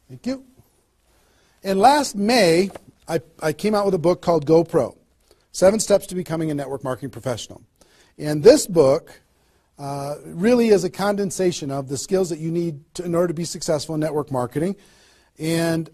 Thank you. And last May, I came out with a book called GoPro, 7 Steps to Becoming a Network Marketing Professional. And this book really is a condensation of the skills that you need in order to be successful in network marketing. And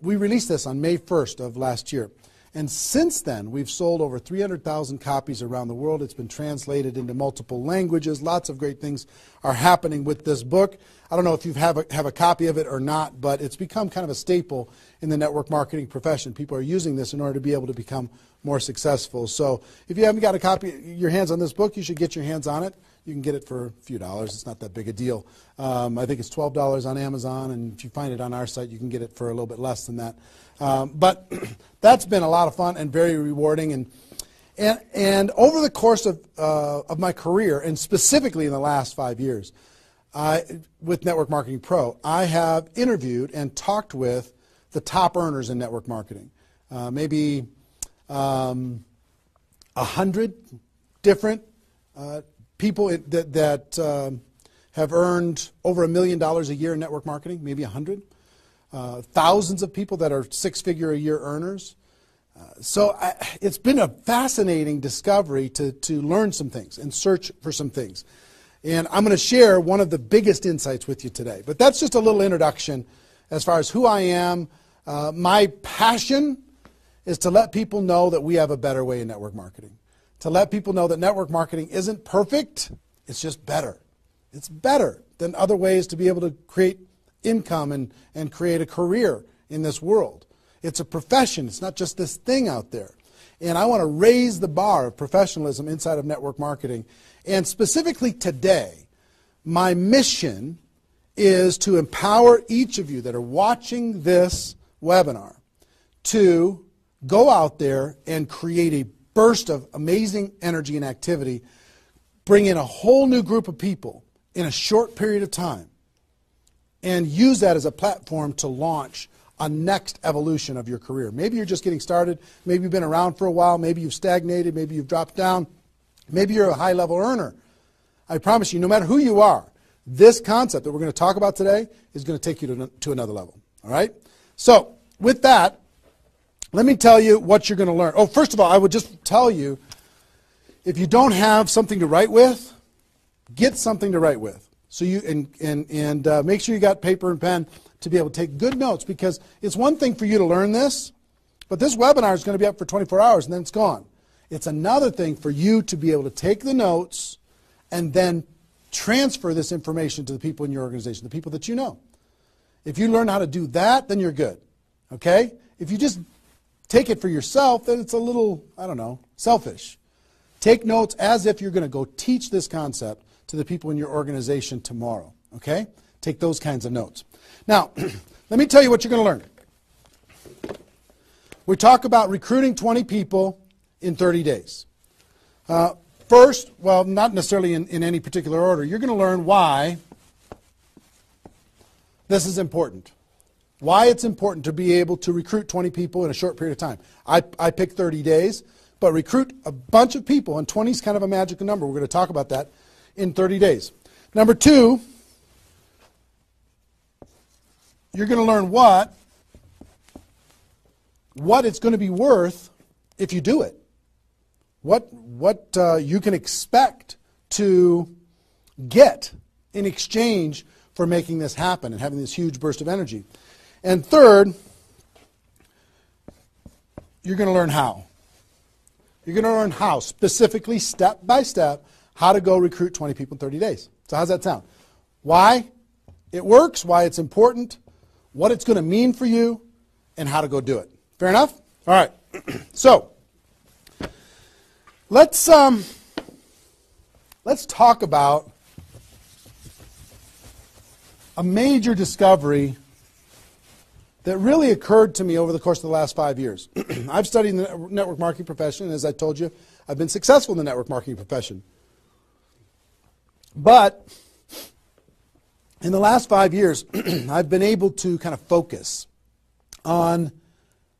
we released this on May 1st of last year. And since then, we've sold over 300,000 copies around the world. It's been translated into multiple languages. Lots of great things are happening with this book. I don't know if you have a copy of it or not, but it's become kind of a staple in the network marketing profession. People are using this in order to be able to become more successful. So if you haven't got a copy, your hands on this book, you should get your hands on it. You can get it for a few dollars. It's not that big a deal. I think it's $12 on Amazon, and if you find it on our site, you can get it for a little bit less than that. But that's been a lot of fun and very rewarding. And over the course of my career, and specifically in the last 5 years, with Network Marketing Pro, I have interviewed and talked with the top earners in network marketing. Maybe 100 different people that have earned over $1 million a year in network marketing, maybe 100. Thousands of people that are six-figure-a-year earners. So it's been a fascinating discovery to learn some things and search for some things. And I'm going to share one of the biggest insights with you today. But that's just a little introduction as far as who I am. My passion is to let people know that we have a better way in network marketing. To let people know that network marketing isn't perfect, it's just better. It's better than other ways to be able to create income and create a career in this world. It's a profession. It's not just this thing out there. And I want to raise the bar of professionalism inside of network marketing. And specifically today, my mission is to empower each of you that are watching this webinar to go out there and create a burst of amazing energy and activity, bring in a whole new group of people in a short period of time, and use that as a platform to launch a next evolution of your career. Maybe you're just getting started. Maybe you've been around for a while. Maybe you've stagnated. Maybe you've dropped down. Maybe you're a high-level earner. I promise you, no matter who you are, this concept that we're going to talk about today is going to take you to another level. All right? So with that, let me tell you what you're going to learn. Oh, first of all, I would just tell you, if you don't have something to write with, get something to write with. So you and make sure you got paper and pen to be able to take good notes, because it's one thing for you to learn this, but this webinar is going to be up for 24 hours and then it's gone. It's another thing for you to be able to take the notes and then transfer this information to the people in your organization, the people that you know. If you learn how to do that, then you're good. Okay? If you just take it for yourself, then it's a little, I don't know, selfish. Take notes as if you're going to go teach this concept to the people in your organization tomorrow. Okay? Take those kinds of notes. Now, let me tell you what you're going to learn. We talk about recruiting 20 people in 30 days. First, well, not necessarily in any particular order, you're going to learn why this is important. Why it's important to be able to recruit 20 people in a short period of time. I picked 30 days, but recruit a bunch of people, and 20 is kind of a magical number. We're going to talk about that in 30 days. Number two, you're going to learn what it's going to be worth if you do it. What you can expect to get in exchange for making this happen and having this huge burst of energy. And third, you're going to learn how. You're going to learn how, specifically, step by step, how to go recruit 20 people in 30 days. So how's that sound? Why it works, why it's important, what it's going to mean for you, and how to go do it. Fair enough? All right. So let's talk about a major discovery that really occurred to me over the course of the last 5 years. I've studied the network marketing profession, and as I told you, I've been successful in the network marketing profession. But in the last 5 years, I've been able to kind of focus on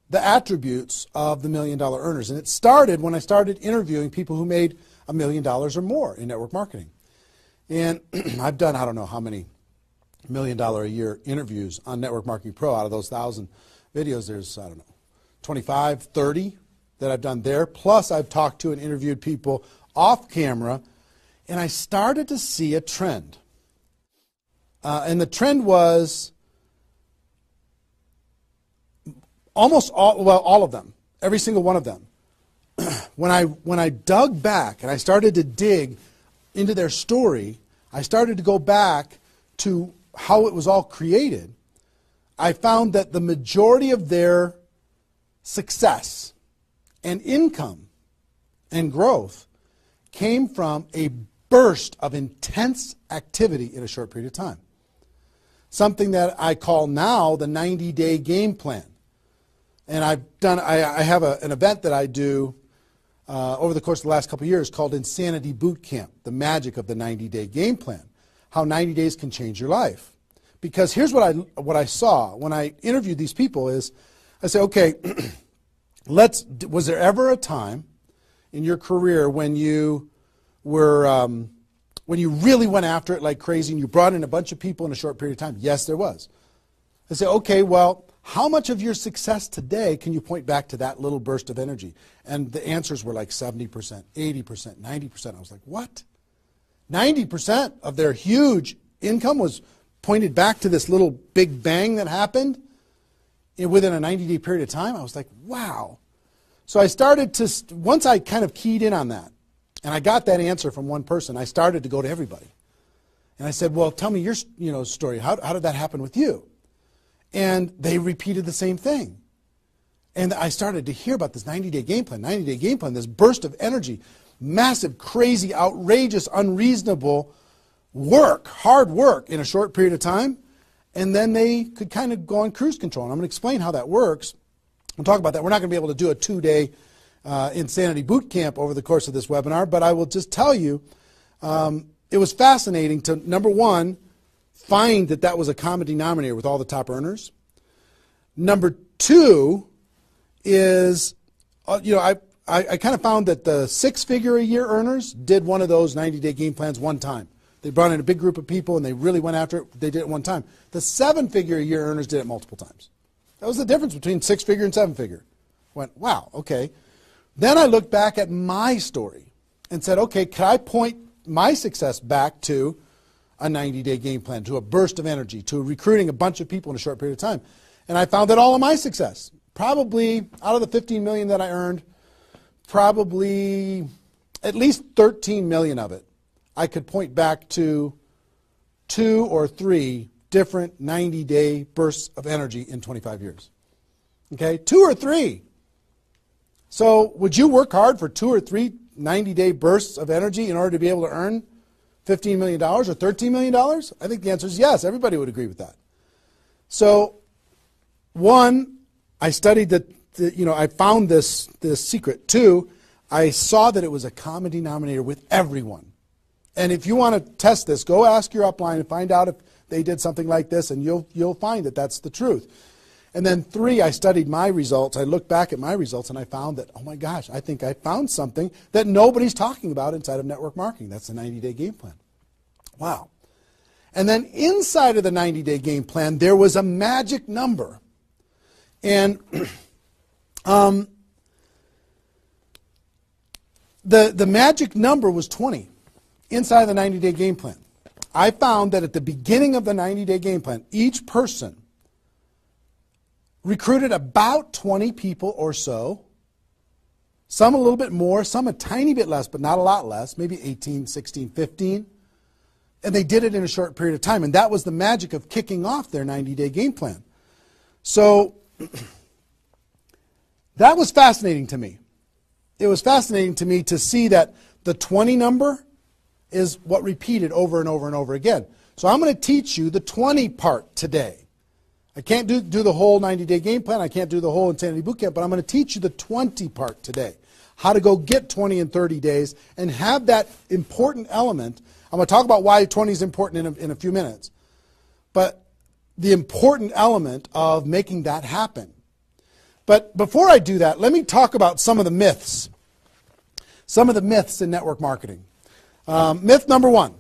the attributes of the $1 million earners. And it started when I started interviewing people who made $1 million or more in network marketing. And I've done, I don't know how many $1 million a year interviews on Network Marketing Pro. Out of those 1,000 videos, there's, I don't know, 25, 30 that I've done there. Plus, I've talked to and interviewed people off camera, and I started to see a trend. And the trend was almost all of them, every single one of them. When I dug back and I started to dig into their story, I started to go back to how it was all created. I found that the majority of their success and income and growth came from a burst of intense activity in a short period of time. Something that I call now the 90-day game plan. And I have an event that I do over the course of the last couple of years called Insanity Boot Camp, the magic of the 90-day game plan, how 90 days can change your life. Because here's what I saw when I interviewed these people is, I said, okay, was there ever a time in your career when you were, when you really went after it like crazy and you brought in a bunch of people in a short period of time? Yes, there was. I said, okay, well, how much of your success today can you point back to that little burst of energy? And the answers were like 70%, 80%, 90%. I was like, what? 90% of their huge income was pointed back to this little big bang that happened within a 90-day period of time? I was like, wow. So I started to, once I kind of keyed in on that, and I got that answer from one person, I started to go to everybody. And I said, well, tell me your story. How did that happen with you? And they repeated the same thing. And I started to hear about this 90-day game plan, 90-day game plan, this burst of energy, massive, crazy, outrageous, unreasonable work, hard work in a short period of time. And then they could kind of go on cruise control. And I'm going to explain how that works. We'll talk about that. We're not going to be able to do a 2-day Insanity Boot Camp over the course of this webinar, but I will just tell you it was fascinating to, number one, find that was a common denominator with all the top earners. Number two is, I kind of found that the 6-figure-a-year earners did one of those 90-day game plans one time. They brought in a big group of people and they really went after it. They did it one time. The 7-figure-a-year earners did it multiple times. That was the difference between 6-figure and 7-figure. Went, wow, okay. Then I looked back at my story and said, okay, can I point my success back to a 90-day game plan, to a burst of energy, to recruiting a bunch of people in a short period of time? And I found that all of my success, probably out of the $15 million that I earned, probably at least 13 million of it, I could point back to 2 or 3 different 90-day bursts of energy in 25 years. Okay, 2 or 3. So would you work hard for 2 or 3 90-day bursts of energy in order to be able to earn $15 million or $13 million? I think the answer is yes. Everybody would agree with that. So, one, I studied I found this secret. 2, I saw that it was a common denominator with everyone. And if you want to test this, go ask your upline and find out if they did something like this, and you'll find that that's the truth. And then 3, I studied my results. I looked back at my results, and I found that, oh my gosh, I think I found something that nobody's talking about inside of network marketing. That's the 90-day game plan. Wow. And then inside of the 90-day game plan, there was a magic number. And the magic number was 20 inside of the 90-day game plan. I found that at the beginning of the 90-day game plan, each person recruited about 20 people or so, some a little bit more, some a tiny bit less, but not a lot less, maybe 18, 16, 15. And they did it in a short period of time. And that was the magic of kicking off their 90-day game plan. So that was fascinating to me. It was fascinating to me to see that the 20 number is what repeated over and over and over again. So I'm going to teach you the 20 part today. I can't do the whole 90-day game plan. I can't do the whole Insanity Bootcamp, but I'm going to teach you the 20 part today. How to go get 20 in 30 days and have that important element. I'm going to talk about why 20 is important in a few minutes. But the important element of making that happen. But before I do that, let me talk about some of the myths. Some of the myths in network marketing. Myth number 1.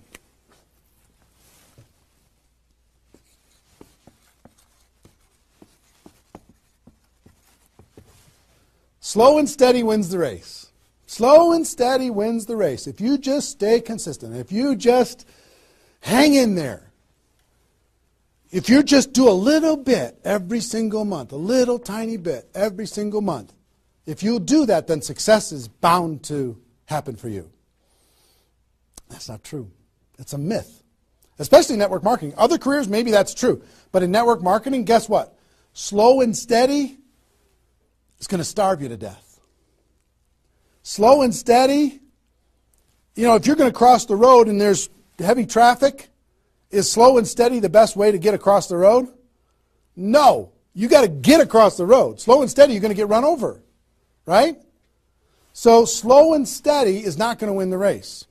Slow and steady wins the race. Slow and steady wins the race. If you just stay consistent, if you just hang in there, if you just do a little bit every single month, a little tiny bit every single month, if you'll do that, then success is bound to happen for you. That's not true. It's a myth, especially in network marketing. Other careers, maybe that's true. But in network marketing, guess what? Slow and steady is going to starve you to death. Slow and steady, you know, if you're going to cross the road and there's heavy traffic, is slow and steady the best way to get across the road? No. You got to get across the road. Slow and steady, you're going to get run over, right? So slow and steady is not going to win the race.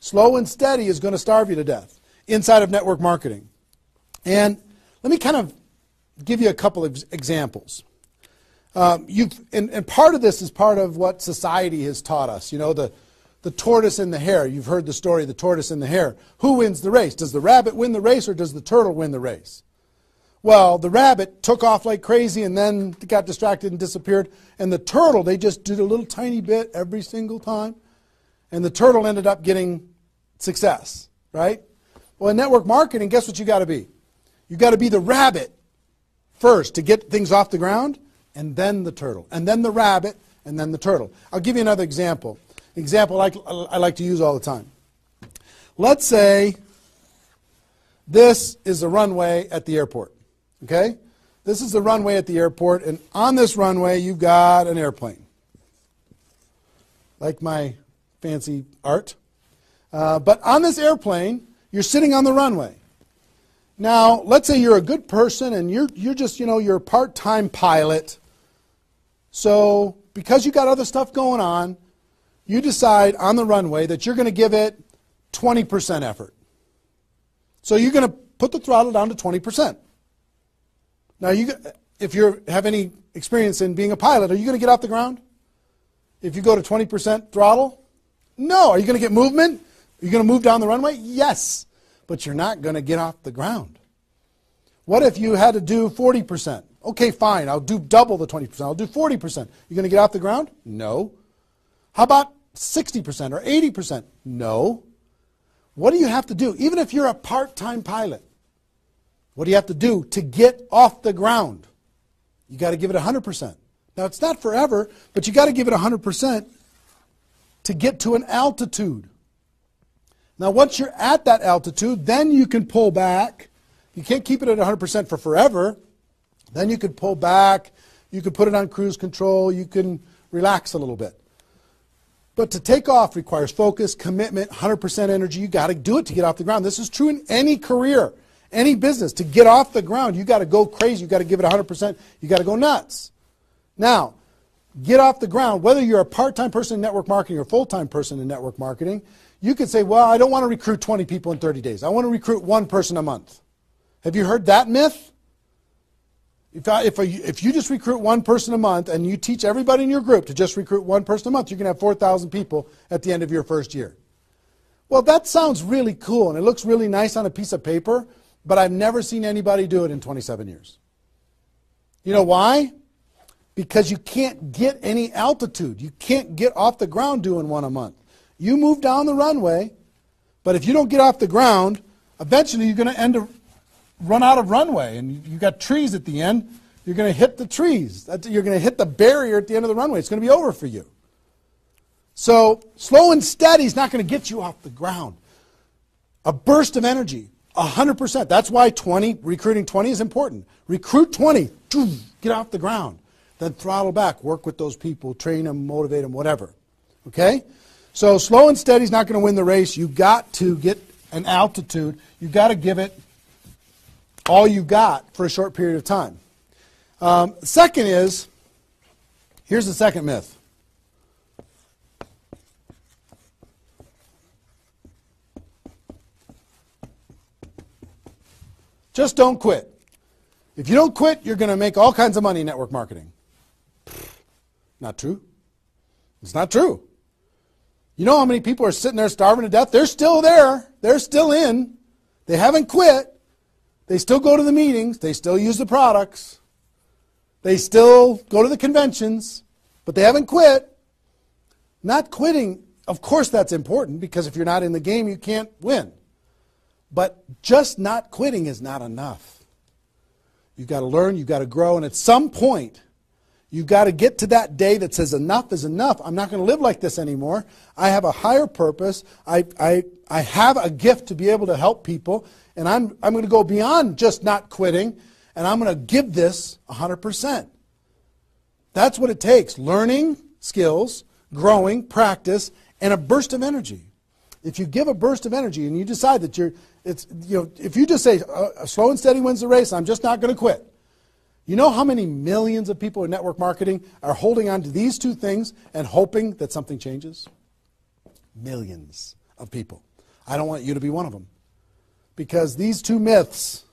Slow and steady is going to starve you to death inside of network marketing. And let me kind of give you a couple of examples. And part of this is part of what society has taught us. You know, the tortoise and the hare. You've heard the story of the tortoise and the hare. Who wins the race? Does the rabbit win the race or does the turtle win the race? Well, the rabbit took off like crazy and then got distracted and disappeared. And the turtle, they just did a little tiny bit every single time. And the turtle ended up getting success, right? Well, in network marketing, guess what you got to be? You got to be the rabbit first to get things off the ground, and then the turtle, and then the rabbit, and then the turtle. I'll give you another example. Example I like to use all the time. Let's say this is the runway at the airport, okay? This is the runway at the airport, and on this runway you've got an airplane. Like my fancy art. But on this airplane, you're sitting on the runway. Now, let's say you're a good person and you're just, you know, you're a part-time pilot. So because you got other stuff going on, you decide on the runway that you're going to give it 20% effort. So you're going to put the throttle down to 20%. Now, if you have any experience in being a pilot, are you going to get off the ground? If you go to 20% throttle? No. Are you going to get movement? Are you going to move down the runway? Yes. But you're not going to get off the ground. What if you had to do 40%? Okay, fine. I'll do double the 20%. I'll do 40%. You going to get off the ground? No. How about 60% or 80%? No. What do you have to do? Even if you're a part-time pilot, what do you have to do to get off the ground? You got to give it 100%. Now, it's not forever, but you got to give it 100% to get to an altitude. Now, once you're at that altitude, then you can pull back. You can't keep it at 100% for forever. Then you could pull back. You could put it on cruise control. You can relax a little bit. But to take off requires focus, commitment, 100% energy. You got to do it to get off the ground. This is true in any career, any business. To get off the ground, you got to go crazy. You got to give it 100%. You got to go nuts. Now, get off the ground. Whether you're a part-time person in network marketing or a full-time person in network marketing, you could say, well, I don't want to recruit 20 people in 30 days. I want to recruit one person a month. Have you heard that myth? If you just recruit one person a month and you teach everybody in your group to just recruit one person a month, you're going to have 4,000 people at the end of your first year. Well, that sounds really cool and it looks really nice on a piece of paper, but I've never seen anybody do it in 27 years. You know why? Because you can't get any altitude. You can't get off the ground doing one a month. You move down the runway, but if you don't get off the ground, eventually you're going to run out of runway, and you've got trees at the end. You're going to hit the trees. You're going to hit the barrier at the end of the runway. It's going to be over for you. So slow and steady is not going to get you off the ground. A burst of energy, 100%. That's why recruiting 20 is important. Recruit 20, get off the ground. Then throttle back, work with those people, train them, motivate them, whatever. Okay? So slow and steady is not going to win the race. You've got to get an altitude. You've got to give it all you got for a short period of time. Second is, here's the second myth. Just don't quit. If you don't quit, you're going to make all kinds of money in network marketing. Not true. It's not true. You know how many people are sitting there starving to death? They're still there. They're still in. They haven't quit. They still go to the meetings. They still use the products. They still go to the conventions. but they haven't quit. Not quitting, of course that's important, because if you're not in the game, you can't win. But just not quitting is not enough. You've got to learn, you've got to grow, and at some point, you've got to get to that day that says enough is enough. I'm not going to live like this anymore. I have a higher purpose. I have a gift to be able to help people, and I'm going to go beyond just not quitting, and I'm going to give this 100%. That's what it takes. Learning skills, growing, practice, and a burst of energy. If you give a burst of energy and you decide that if you just say slow and steady wins the race, I'm just not going to quit. You know how many millions of people in network marketing are holding on to these two things and hoping that something changes? Millions of people. I don't want you to be one of them. Because these two myths,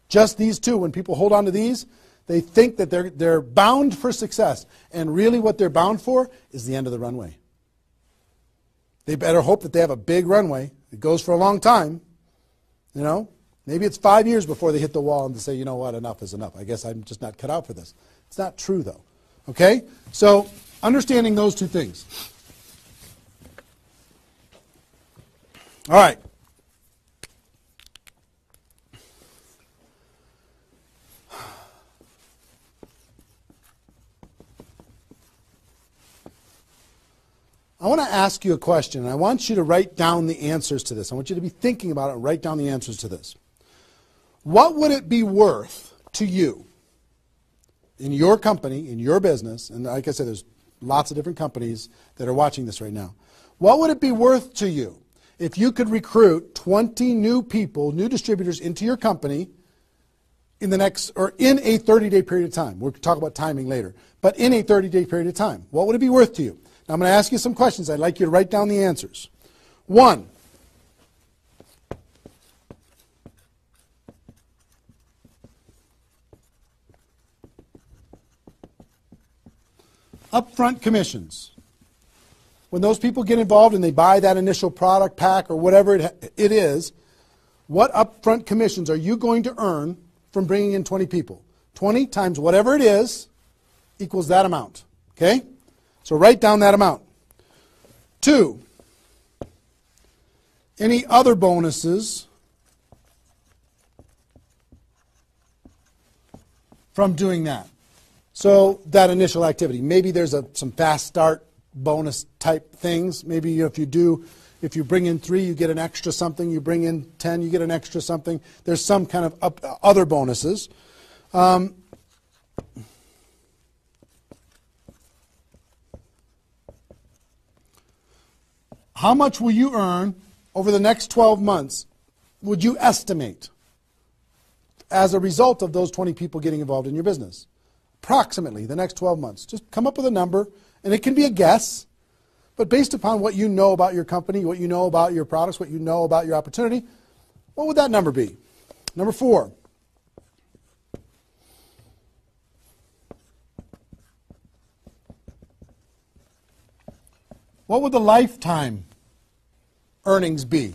just these two, when people hold on to these, they think that they're bound for success. And really what they're bound for is the end of the runway. They better hope that they have a big runway. It goes for a long time. You know, maybe it's 5 years before they hit the wall and they say, you know what, enough is enough. I guess I'm just not cut out for this. It's not true, though. Okay? So understanding those two things. All right. I want to ask you a question, and I want you to write down the answers to this. I want you to be thinking about it and write down the answers to this. What would it be worth to you in your company, in your business, and like I said, there's lots of different companies that are watching this right now. What would it be worth to you if you could recruit 20 new people, new distributors into your company in a 30-day period of time? We'll talk about timing later, but in a 30-day period of time. What would it be worth to you? I'm going to ask you some questions. I'd like you to write down the answers. 1, upfront commissions. When those people get involved and they buy that initial product pack or whatever it is, what upfront commissions are you going to earn from bringing in 20 people? 20 times whatever it is equals that amount. Okay? So write down that amount. 2, any other bonuses from doing that? So that initial activity. Maybe there's some fast start bonus type things. Maybe if you bring in 3, you get an extra something. You bring in 10, you get an extra something. There's some kind of other bonuses. How much will you earn over the next 12 months, would you estimate, as a result of those 20 people getting involved in your business? Approximately the next 12 months. Just come up with a number, and it can be a guess, but based upon what you know about your company, what you know about your products, what you know about your opportunity, what would that number be? Number 4. What would the lifetime earnings be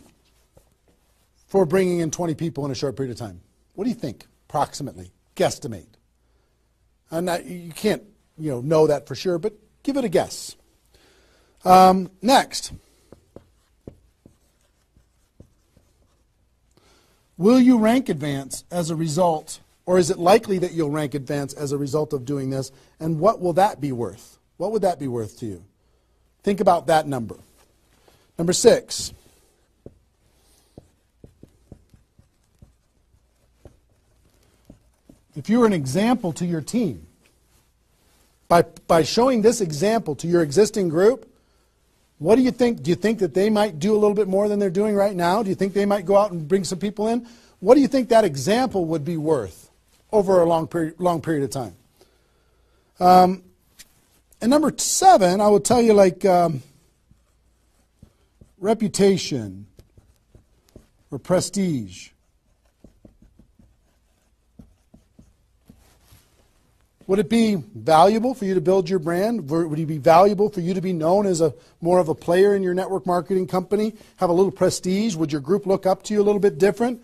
for bringing in 20 people in a short period of time? What do you think, approximately? Guesstimate. You can't know that for sure, but give it a guess. Next. Will you rank advance as a result, or is it likely that you'll rank advance as a result of doing this, and what will that be worth? What would that be worth to you? Think about that number. Number 6. If you were an example to your team, by showing this example to your existing group, what do you think? Do you think that they might do a little bit more than they're doing right now? Do you think they might go out and bring some people in? What do you think that example would be worth over a long period of time? And number 7, I will tell you, reputation or prestige. Would it be valuable for you to build your brand? Would it be valuable for you to be known as more of a player in your network marketing company? Have a little prestige? Would your group look up to you a little bit different?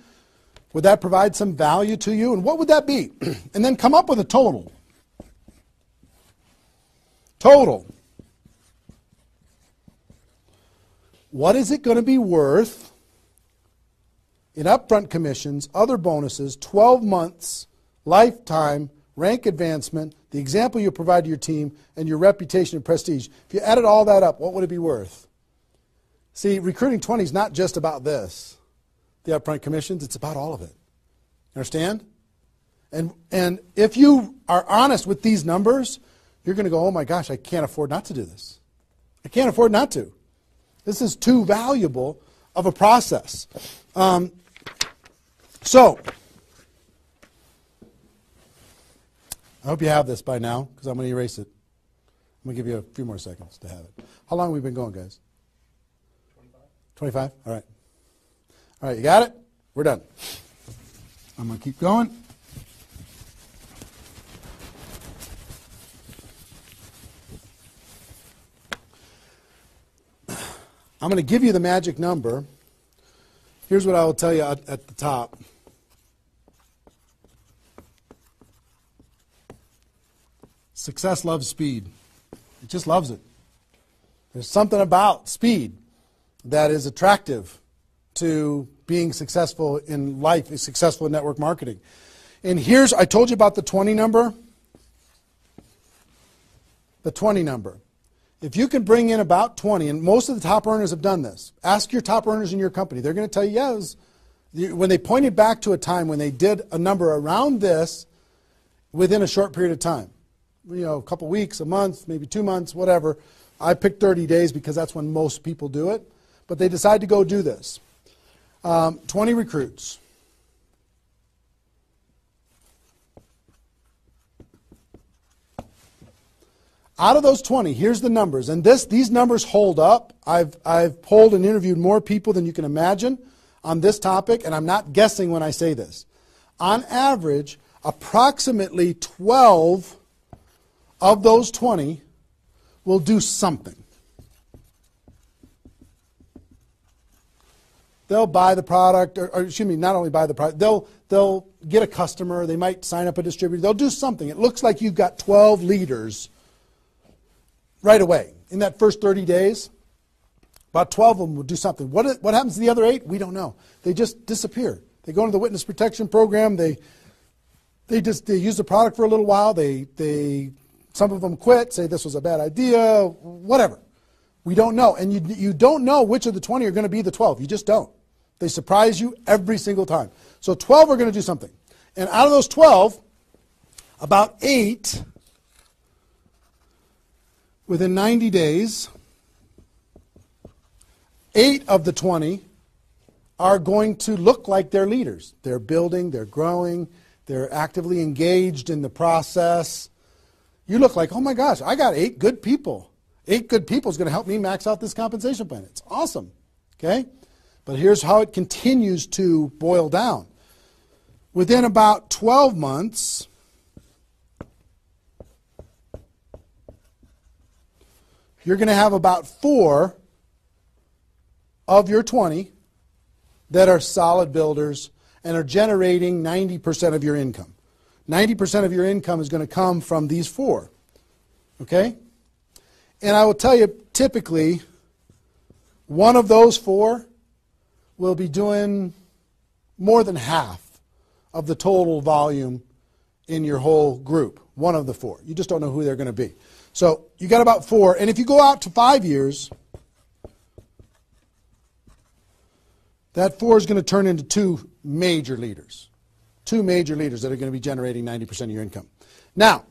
Would that provide some value to you? And what would that be? And then come up with a total. total. What is it going to be worth in upfront commissions, other bonuses, 12 months, lifetime, rank advancement, the example you provide to your team, and your reputation and prestige? If you added all that up, what would it be worth? See, Recruiting 20 is not just about this, the upfront commissions. It's about all of it. Understand? And if you are honest with these numbers, you're going to go, oh my gosh, I can't afford not to do this. I can't afford not to. This is too valuable of a process. So, I hope you have this by now, because I'm going to erase it. I'm going to give you a few more seconds to have it. How long have we been going, guys? 25? All right. All right, you got it? We're done. I'm going to keep going. I'm going to give you the magic number. Here's what I will tell you at the top. Success loves speed. It just loves it. There's something about speed that is attractive to being successful in life, successful in network marketing. And here's, I told you about the 20 number. The 20 number. If you can bring in about 20, and most of the top earners have done this. Ask your top earners in your company. They're going to tell you, yes. When they pointed back to a time when they did a number around this within a short period of time. You know, a couple weeks, a month, maybe 2 months, whatever. I picked 30 days because that's when most people do it. But they decide to go do this. 20 recruits. Out of those 20, here's the numbers. And these numbers hold up. I've polled and interviewed more people than you can imagine on this topic, and I'm not guessing when I say this. On average, approximately 12 of those 20 will do something. They'll buy the product, or excuse me, not only buy the product, they'll get a customer, they might sign up a distributor, they'll do something. It looks like you've got 12 leaders right away. In that first 30 days, about 12 of them will do something. What happens to the other 8? We don't know. They just disappear. They go into the witness protection program, they use the product for a little while, some of them quit, say this was a bad idea, whatever. We don't know. And you don't know which of the 20 are going to be the 12. You just don't. They surprise you every single time. So 12 are going to do something. And out of those 12, about 8, within 90 days, 8 of the 20 are going to look like they're leaders. They're building, they're growing, they're actively engaged in the process. You look like, oh my gosh, I got 8 good people. 8 good people is going to help me max out this compensation plan. It's awesome. Okay? But here's how it continues to boil down. Within about 12 months, you're going to have about 4 of your 20 that are solid builders and are generating 90% of your income. 90% of your income is going to come from these 4. Okay? And I will tell you, typically, one of those 4 will be doing more than half of the total volume in your whole group. One of the 4. You just don't know who they're going to be. So you got about 4. And if you go out to 5 years, that 4 is going to turn into 2 major leaders. 2 major leaders that are going to be generating 90% of your income. Now,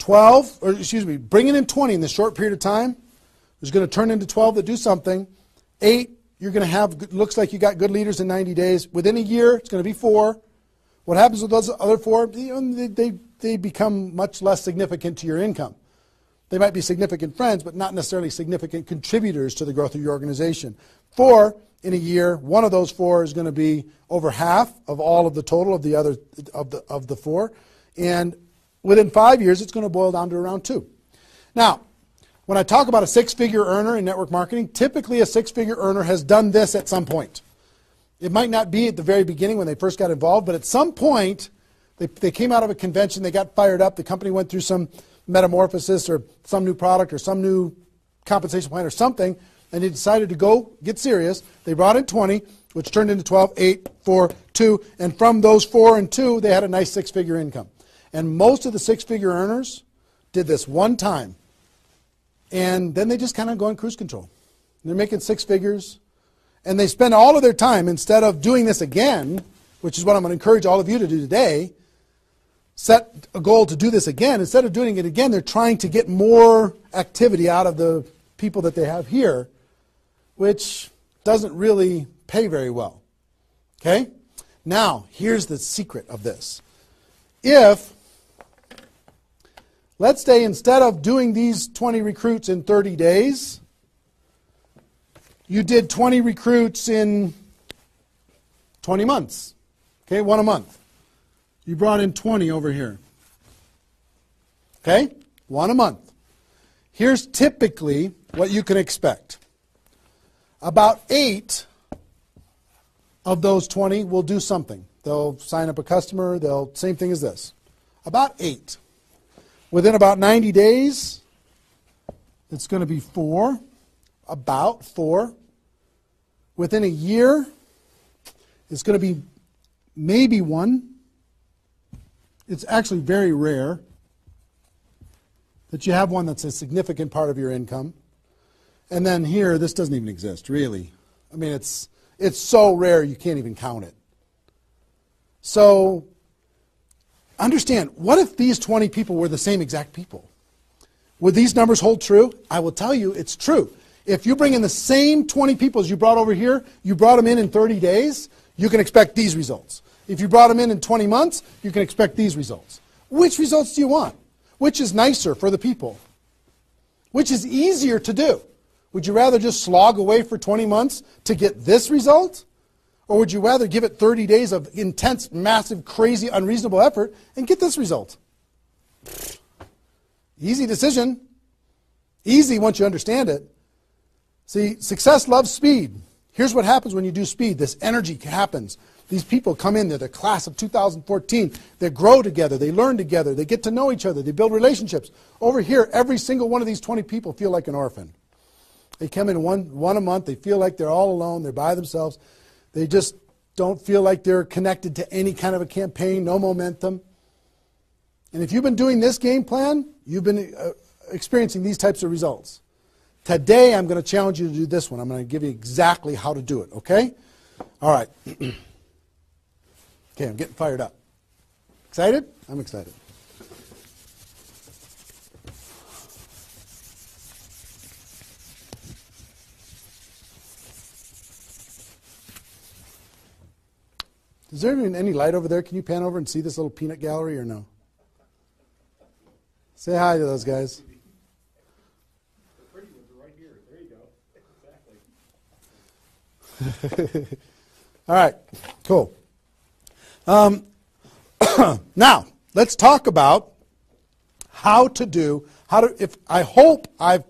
bringing in 20 in this short period of time is going to turn into 12 that do something. 8, you're going to have, looks like you got good leaders in 90 days. Within a year, it's going to be 4. What happens with those other 4? They become much less significant to your income. They might be significant friends, but not necessarily significant contributors to the growth of your organization. 4, in a year, one of those 4 is going to be over half of all of the total of the other of the 4. And within 5 years, it's going to boil down to around 2. Now, when I talk about a 6-figure earner in network marketing, typically a 6-figure earner has done this at some point. It might not be at the very beginning when they first got involved, but at some point, they came out of a convention, they got fired up, the company went through some metamorphosis or some new product or some new compensation plan or something, and they decided to go get serious. They brought in 20, which turned into 12, 8, 4, 2, and from those 4 and 2, they had a nice six-figure income. And most of the six-figure earners did this one time, and then they just kind of go on cruise control. They're making six figures, and they spend all of their time, instead of doing this again, which is what I'm going to encourage all of you to do today, set a goal to do this again. Instead of doing it again, they're trying to get more activity out of the people that they have here, which doesn't really pay very well. Okay? Now, here's the secret of this. If, let's say, instead of doing these 20 recruits in 30 days, you did 20 recruits in 20 months. Okay, one a month. You brought in 20 over here. Okay, one a month. Here's typically what you can expect. About 8 of those 20 will do something. They'll sign up a customer. They'll, same thing as this. About 8. Within about 90 days, it's going to be 4. About 4. Within a year, it's going to be maybe 1. It's actually very rare that you have one that's a significant part of your income. And then here, this doesn't even exist, really. I mean, it's so rare you can't even count it. So understand, what if these 20 people were the same exact people? Would these numbers hold true? I will tell you it's true. If you bring in the same 20 people as you brought over here, you brought them in 30 days, you can expect these results. If you brought them in 20 months, you can expect these results. Which results do you want? Which is nicer for the people? Which is easier to do? Would you rather just slog away for 20 months to get this result? Or would you rather give it 30 days of intense, massive, crazy, unreasonable effort and get this result? Easy decision. Easy once you understand it. See, success loves speed. Here's what happens when you do speed. This energy happens. These people come in, they're the class of 2014. They grow together, they learn together, they get to know each other, they build relationships. Over here, every single one of these 20 people feel like an orphan. They come in one a month, they feel like they're all alone, they're by themselves. They just don't feel like they're connected to any kind of a campaign, no momentum. And if you've been doing this game plan, you've been experiencing these types of results. Today, I'm going to challenge you to do this one. I'm going to give you exactly how to do it, okay? All right. Okay, I'm getting fired up. Excited? I'm excited. Is there even any light over there? Can you pan over and see this little peanut gallery or no? Say hi to those guys. The pretty ones are right here. There you go. Exactly. All right, cool. Now, let's talk about I hope I've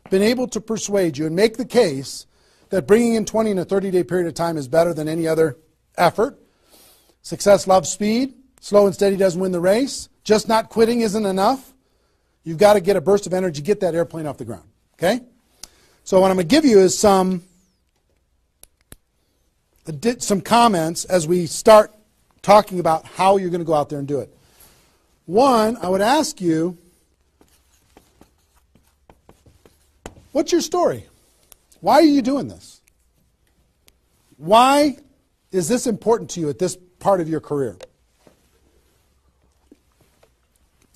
been able to persuade you and make the case that bringing in 20 in a 30-day period of time is better than any other effort. Success loves speed. Slow and steady doesn't win the race. Just not quitting isn't enough. You've got to get a burst of energy, get that airplane off the ground. Okay? So what I'm going to give you is some comments as we start talking about how you're going to go out there and do it. One, I would ask you, what's your story? Why are you doing this? Why is this important to you at this part of your career?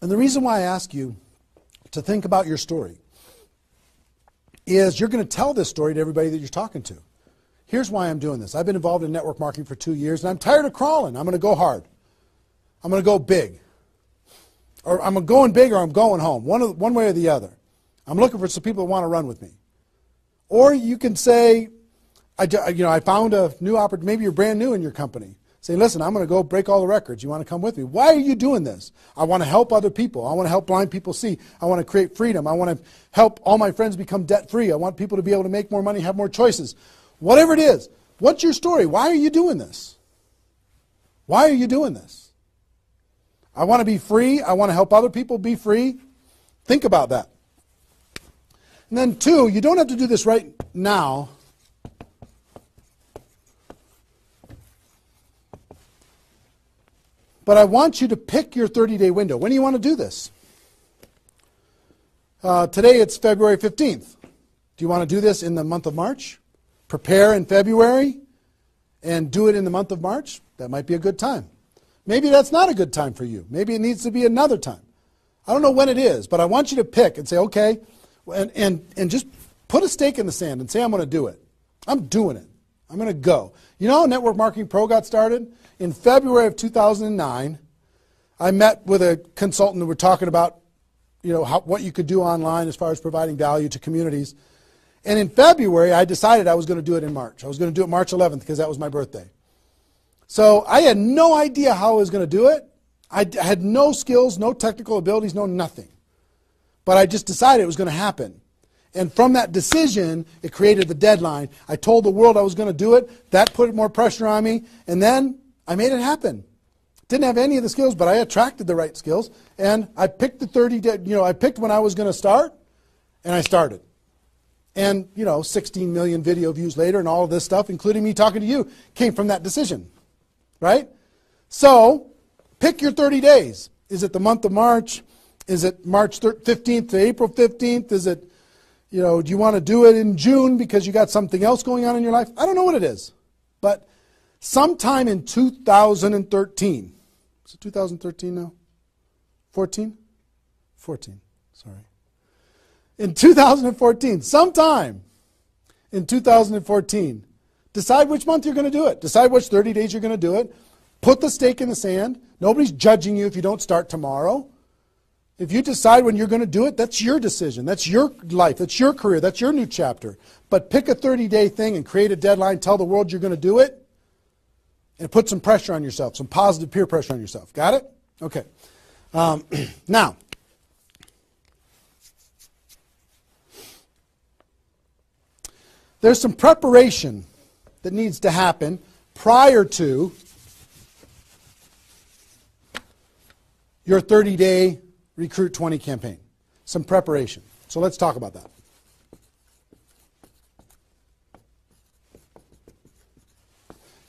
And the reason why I ask you to think about your story is you're going to tell this story to everybody that you're talking to. Here's why I'm doing this. I've been involved in network marketing for 2 years, and I'm tired of crawling. I'm going to go hard. I'm going to go big. Or I'm going big or I'm going home, one way or the other. I'm looking for some people that want to run with me. Or you can say, I found a new opportunity. Maybe you're brand new in your company. Say, listen, I'm going to go break all the records. You want to come with me? Why are you doing this? I want to help other people. I want to help blind people see. I want to create freedom. I want to help all my friends become debt-free. I want people to be able to make more money, have more choices. Whatever it is, what's your story? Why are you doing this? Why are you doing this? I want to be free. I want to help other people be free. Think about that. And then 2, you don't have to do this right now. But I want you to pick your 30-day window. When do you want to do this? Today it's February 15th. Do you want to do this in the month of March? Prepare in February and do it in the month of March? That might be a good time. Maybe that's not a good time for you. Maybe it needs to be another time. I don't know when it is, but I want you to pick and say, okay, and just put a stake in the sand and say, I'm going to do it. I'm doing it. I'm going to go. You know how Network Marketing Pro got started? In February of 2009, I met with a consultant and we're talking about, what you could do online as far as providing value to communities. And in February, I decided I was going to do it in March. I was going to do it March 11th because that was my birthday. So I had no idea how I was going to do it. I had no skills, no technical abilities, no nothing. But I just decided it was going to happen. And from that decision, it created the deadline. I told the world I was going to do it. That put more pressure on me. And then I made it happen. Didn't have any of the skills, but I attracted the right skills. And I picked the 30-day, I picked when I was going to start, and I started. And, 16 million video views later and all of this stuff, including me talking to you, came from that decision. Right? So, pick your 30 days. Is it the month of March? Is it March 15th to April 15th? Is it, do you want to do it in June because you got something else going on in your life? I don't know what it is. But sometime in 2013, is it 2013 now? 14? 14, sorry. In 2014, sometime in 2014, decide which month you're going to do it. Decide which 30 days you're going to do it. Put the stake in the sand. Nobody's judging you if you don't start tomorrow. If you decide when you're going to do it, that's your decision. That's your life. That's your career. That's your new chapter. But pick a 30-day thing and create a deadline. Tell the world you're going to do it. And put some pressure on yourself, some positive peer pressure on yourself. Got it? Okay. Now, there's some preparation that needs to happen prior to your 30-day Recruit 20 campaign. Some preparation. So let's talk about that.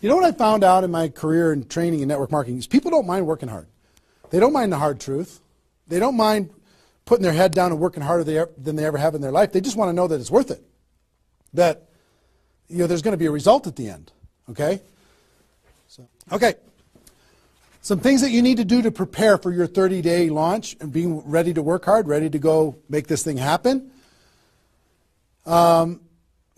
You know what I found out in my career in training in network marketing is people don't mind working hard. They don't mind the hard truth. They don't mind putting their head down and working harder than they ever have in their life. They just want to know that it's worth it. That there's going to be a result at the end. Okay? Okay. Some things that you need to do to prepare for your 30-day launch and being ready to work hard, ready to go make this thing happen.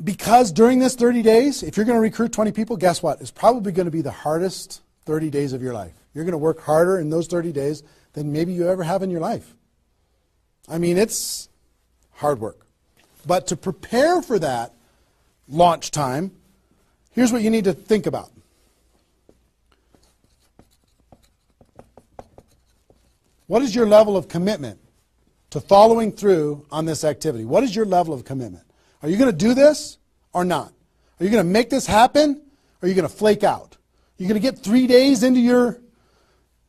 Because during this 30 days, if you're going to recruit 20 people, guess what? It's probably going to be the hardest 30 days of your life. You're going to work harder in those 30 days than maybe you ever have in your life. I mean, it's hard work. But to prepare for that launch time, here's what you need to think about. What is your level of commitment to following through on this activity? What is your level of commitment? Are you going to do this or not? Are you going to make this happen or are you going to flake out? Are you going to get 3 days into your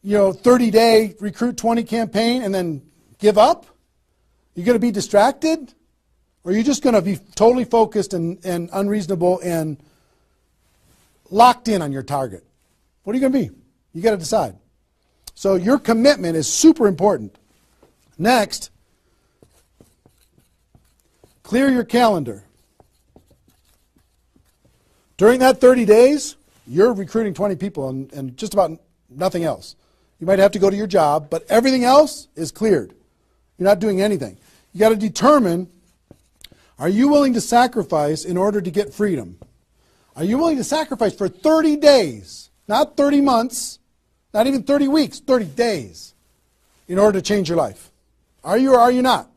30-day Recruit 20 campaign and then give up? Are you going to be distracted? Or are you just going to be totally focused and unreasonable and locked in on your target? What are you going to be? You got to decide. So your commitment is super important. Next, clear your calendar. During that 30 days, you're recruiting 20 people and just about nothing else. You might have to go to your job, but everything else is cleared. You're not doing anything. You got to determine, are you willing to sacrifice in order to get freedom? Are you willing to sacrifice for 30 days, not 30 months, not even 30 weeks, 30 days, in order to change your life? Are you or are you not?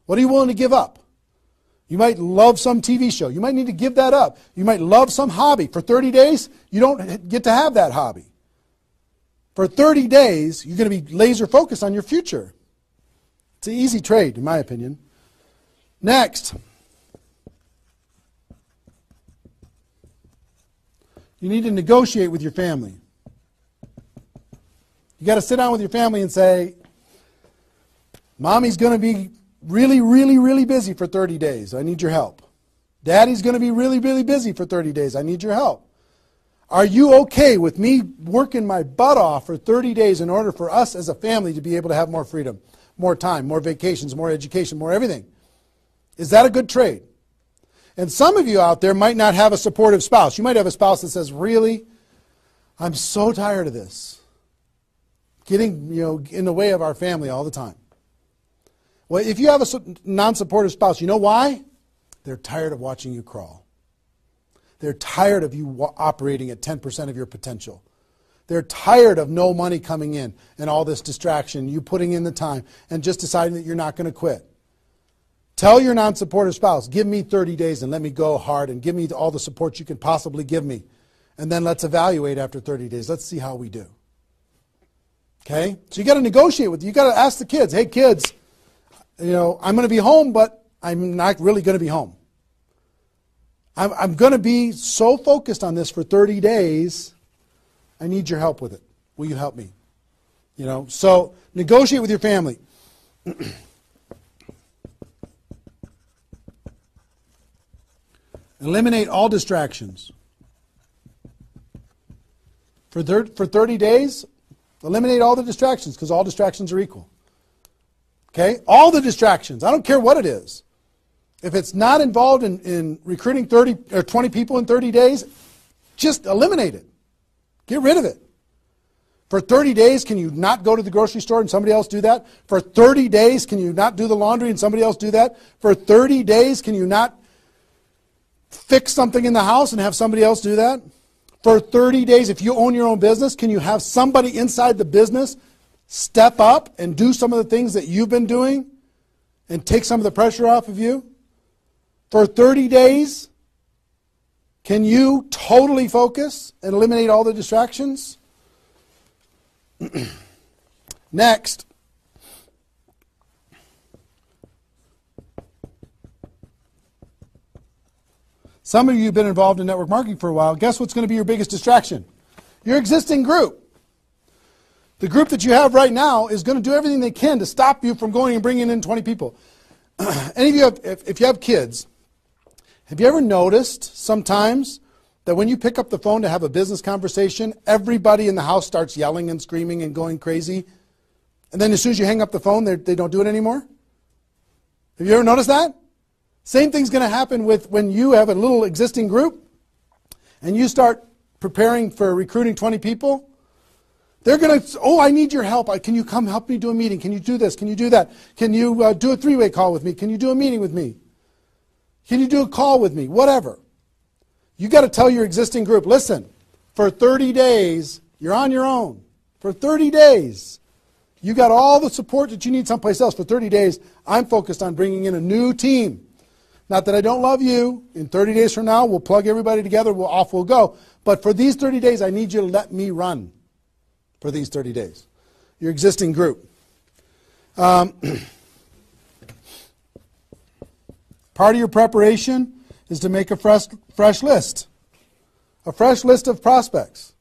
What are you willing to give up? You might love some TV show. You might need to give that up. You might love some hobby. For 30 days, you don't get to have that hobby. For 30 days, you're going to be laser focused on your future. It's an easy trade, in my opinion. Next, you need to negotiate with your family. You got to sit down with your family and say, Mommy's going to be really, really, really busy for 30 days. I need your help. Daddy's going to be really, really busy for 30 days. I need your help. Are you okay with me working my butt off for 30 days in order for us as a family to be able to have more freedom, more time, more vacations, more education, more everything? Is that a good trade? And some of you out there might not have a supportive spouse. You might have a spouse that says, really, I'm so tired of this. Getting, in the way of our family all the time. Well, if you have a non-supportive spouse, you know why? They're tired of watching you crawl. They're tired of you operating at 10% of your potential. They're tired of no money coming in and all this distraction, you putting in the time and just deciding that you're not going to quit. Tell your non-supportive spouse, give me 30 days and let me go hard and give me all the support you can possibly give me. And then let's evaluate after 30 days. Let's see how we do. Okay? So you got to negotiate with, you got to ask the kids, hey kids, I'm going to be home, but I'm not really going to be home. I'm going to be so focused on this for 30 days, I need your help with it. Will you help me? So negotiate with your family. Eliminate all distractions. For 30 days, eliminate all the distractions because all distractions are equal. Okay? All the distractions. I don't care what it is. If it's not involved in recruiting 30 or 20 people in 30 days, just eliminate it. Get rid of it. For 30 days, can you not go to the grocery store and somebody else do that? For 30 days, can you not do the laundry and somebody else do that? For 30 days, can you not fix something in the house and have somebody else do that? For 30 days, if you own your own business, can you have somebody inside the business step up and do some of the things that you've been doing and take some of the pressure off of you? For 30 days, can you totally focus and eliminate all the distractions? Next. Some of you have been involved in network marketing for a while. Guess what's going to be your biggest distraction? Your existing group. The group that you have right now is going to do everything they can to stop you from going and bringing in 20 people. Any of you if you have kids, have you ever noticed sometimes that when you pick up the phone to have a business conversation, everybody in the house starts yelling and screaming and going crazy? And then as soon as you hang up the phone, they don't do it anymore? Have you ever noticed that? Same thing's going to happen with when you have a little existing group and you start preparing for recruiting 20 people. They're going to, oh, I need your help. Can you come help me do a meeting? Can you do this? Can you do that? Can you do a three-way call with me? Can you do a meeting with me? Can you do a call with me? Whatever. You got to tell your existing group, listen, for 30 days, you're on your own. For 30 days, you got all the support that you need someplace else. For 30 days, I'm focused on bringing in a new team. Not that I don't love you. In 30 days from now, we'll plug everybody together. Off we'll go. But for these 30 days, I need you to let me run for these 30 days. Your existing group. Part of your preparation is to make a fresh list. A fresh list of prospects.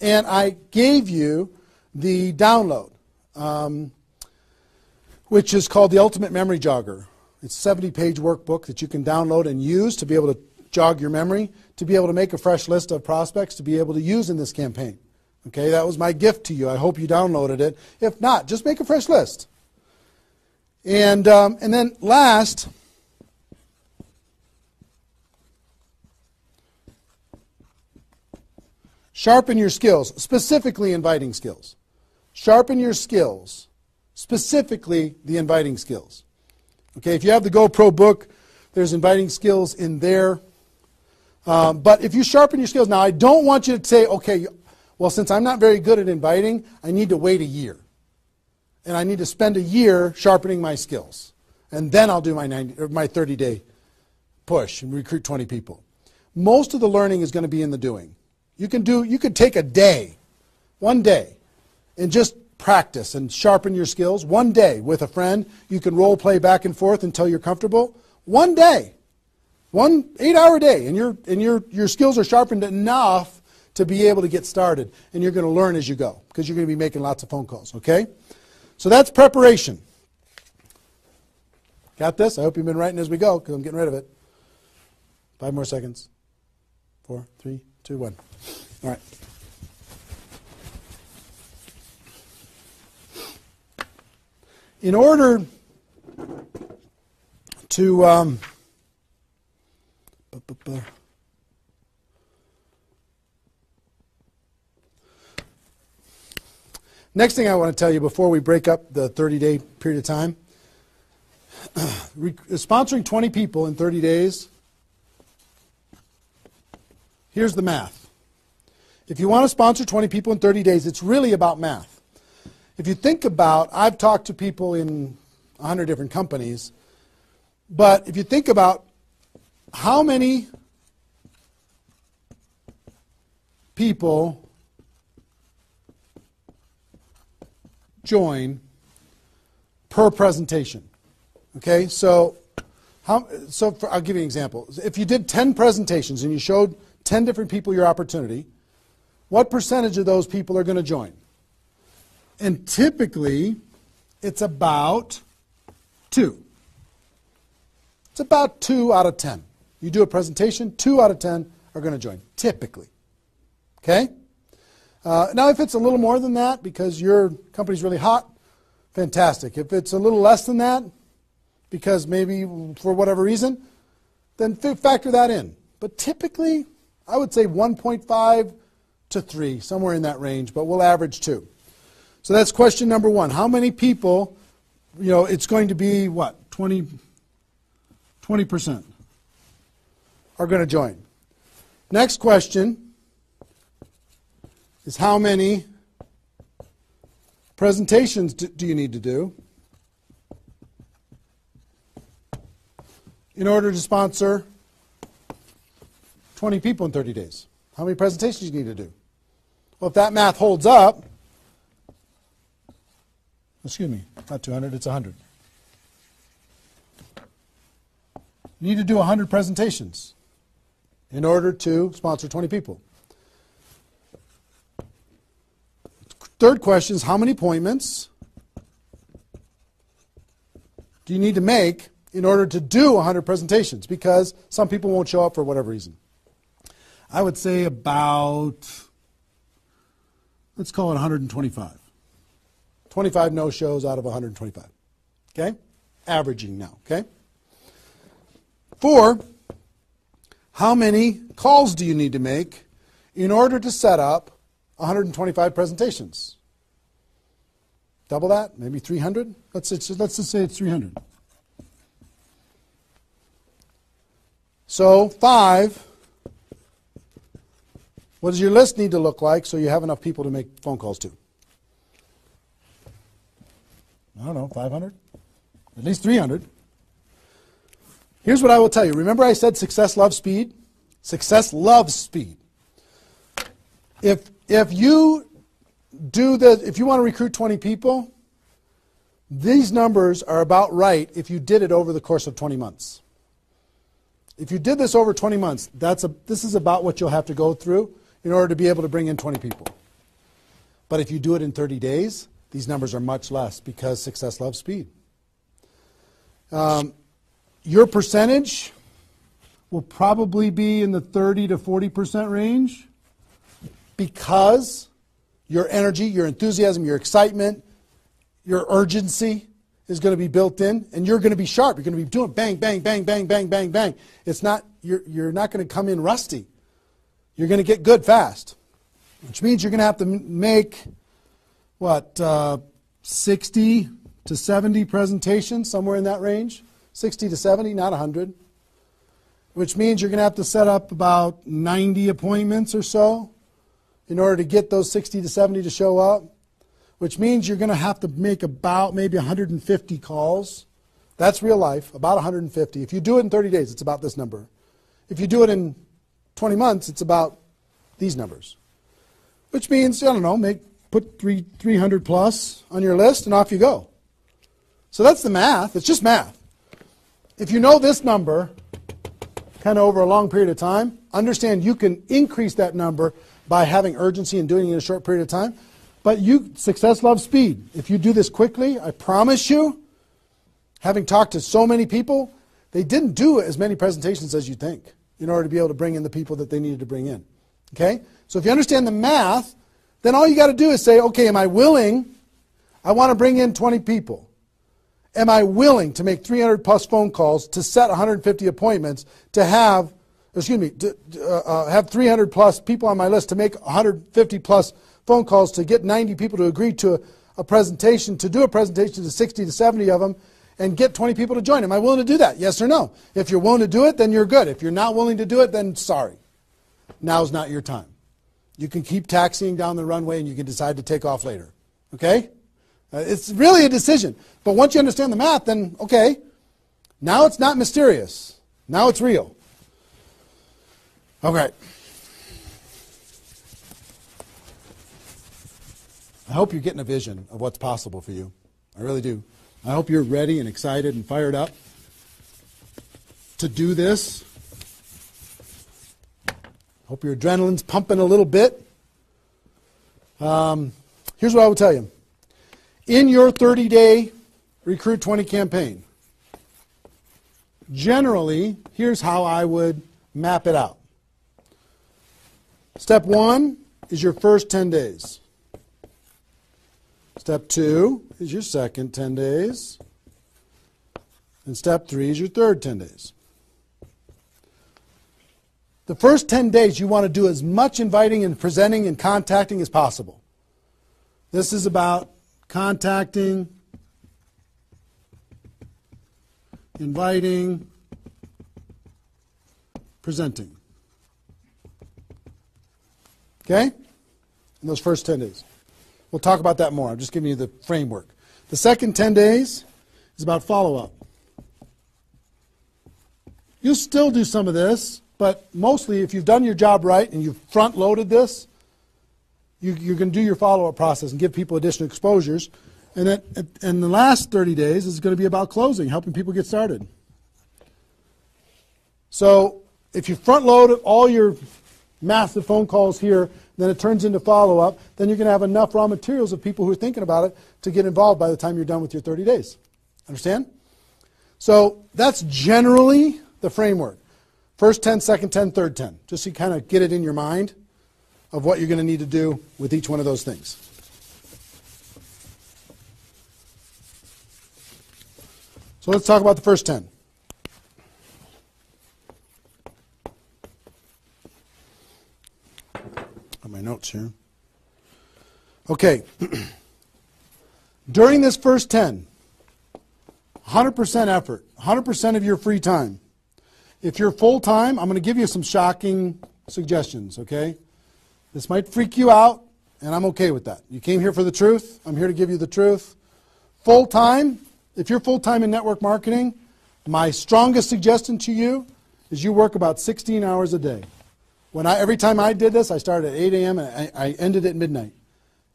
And I gave you the download, which is called the Ultimate Memory Jogger. It's a 70-page workbook that you can download and use to be able to jog your memory, to be able to make a fresh list of prospects to be able to use in this campaign. Okay, that was my gift to you. I hope you downloaded it. If not, just make a fresh list. And then last, sharpen your skills, specifically inviting skills. Sharpen your skills, specifically the inviting skills. Okay, if you have the GoPro book, there's inviting skills in there. But if you sharpen your skills, now I don't want you to say, okay, well, since I'm not very good at inviting, I need to wait a year. And I need to spend a year sharpening my skills. And then I'll do my 30-day push and recruit 20 people. Most of the learning is going to be in the doing. You could take a day, one day, and just practice and sharpen your skills. One day with a friend, you can role play back and forth until you're comfortable. One day, 1 8-hour day, and your skills are sharpened enough to be able to get started, and you're going to learn as you go because you're going to be making lots of phone calls, okay? So that's preparation. Got this? I hope you've been writing as we go because I'm getting rid of it. 5 more seconds. 4, 3, 2, 1. All right. In order to next thing I want to tell you before we break up the 30-day period of time, sponsoring 20 people in 30 days, here's the math. If you want to sponsor 20 people in 30 days, it's really about math. If you think about, I've talked to people in 100 different companies, but if you think about how many people join per presentation. Okay, so I'll give you an example. If you did 10 presentations and you showed 10 different people your opportunity, what percentage of those people are going to join? And typically, it's about 2. It's about 2 out of 10. You do a presentation, 2 out of 10 are going to join, typically. Okay? Now, if it's a little more than that because your company's really hot, fantastic. If it's a little less than that, because maybe for whatever reason, then factor that in. But typically, I would say 1.5 to 3, somewhere in that range, but we'll average 2. So that's question number 1. How many people, it's going to be what, 20% are going to join. Next question is how many presentations do you need to do in order to sponsor 20 people in 30 days? How many presentations do you need to do? Well, if that math holds up, excuse me, not 200, it's 100. You need to do 100 presentations in order to sponsor 20 people. Third question is how many appointments do you need to make in order to do 100 presentations? Because some people won't show up for whatever reason. I would say about, let's call it 125. 25 no-shows out of 125. Okay? Averaging now. Okay? 4, how many calls do you need to make in order to set up 125 presentations? Double that? Maybe 300? Let's just say it's 300. So 5, what does your list need to look like so you have enough people to make phone calls to? I don't know, 500? At least 300. Here's what I will tell you. Remember I said success loves speed? Success loves speed. If you want to recruit 20 people, these numbers are about right if you did it over the course of 20 months. If you did this over 20 months, this is about what you'll have to go through in order to be able to bring in 20 people. But if you do it in 30 days, these numbers are much less because success loves speed. Your percentage will probably be in the 30 to 40% range because your energy, your enthusiasm, your excitement, your urgency is going to be built in, and you're going to be sharp. You're going to be doing bang, bang, bang, bang, bang, bang, bang. You're not going to come in rusty. You're going to get good fast, which means you're going to have to make, 60 to 70 presentations, somewhere in that range. 60 to 70, not 100. Which means you're going to have to set up about 90 appointments or so in order to get those 60 to 70 to show up. Which means you're going to have to make about maybe 150 calls. That's real life, about 150. If you do it in 30 days, it's about this number. If you do it in 20 months, it's about these numbers. Which means, I don't know, put 300 plus on your list and off you go. So that's the math. It's just math. If you know this number kind of over a long period of time, understand you can increase that number by having urgency and doing it in a short period of time. But success loves speed. If you do this quickly, I promise you, having talked to so many people, they didn't do as many presentations as you think in order to be able to bring in the people that they needed to bring in. Okay? So if you understand the math, then all you got to do is say, okay, am I willing? I want to bring in 20 people. Am I willing to make 300 plus phone calls to set 150 appointments to have, have 300 plus people on my list to make 150 plus phone calls to get 90 people to agree to a presentation, to do a presentation to 60 to 70 of them, and get 20 people to join. Am I willing to do that? Yes or no? If you're willing to do it, then you're good. If you're not willing to do it, then sorry. Now's not your time. You can keep taxiing down the runway and you can decide to take off later. Okay? It's really a decision. But once you understand the math, then okay, now it's not mysterious. Now it's real. Okay. I hope you're getting a vision of what's possible for you. I really do. I hope you're ready and excited and fired up to do this. Hope your adrenaline's pumping a little bit. Here's what I will tell you. In your 30-day Recruit 20 campaign, generally, here's how I would map it out. Step 1 is your first 10 days. Step 2 is your second 10 days. And step 3 is your third 10 days. The first 10 days, you want to do as much inviting and presenting and contacting as possible. This is about contacting, inviting, presenting. Okay? In those first 10 days. We'll talk about that more. I'm just giving you the framework. The second 10 days is about follow-up. You'll still do some of this, but mostly if you've done your job right and you've front-loaded this, you can do your follow-up process and give people additional exposures. And then the last 30 days is going to be about closing, helping people get started. So if you front-load all your massive phone calls here, then it turns into follow-up, then you're going to have enough raw materials of people who are thinking about it to get involved by the time you're done with your 30 days. Understand? So that's generally the framework. First 10, second 10, third 10. Just so you kind of get it in your mind of what you're going to need to do with each one of those things. So let's talk about the first 10. Got my notes here. Okay. During this first 10, 100% effort, 100% of your free time. If you're full-time, I'm going to give you some shocking suggestions, okay? This might freak you out, and I'm okay with that. You came here for the truth. I'm here to give you the truth. Full-time, if you're full-time in network marketing, my strongest suggestion to you is you work about 16 hours a day. Every time I did this, I started at 8 a.m. and I ended at midnight.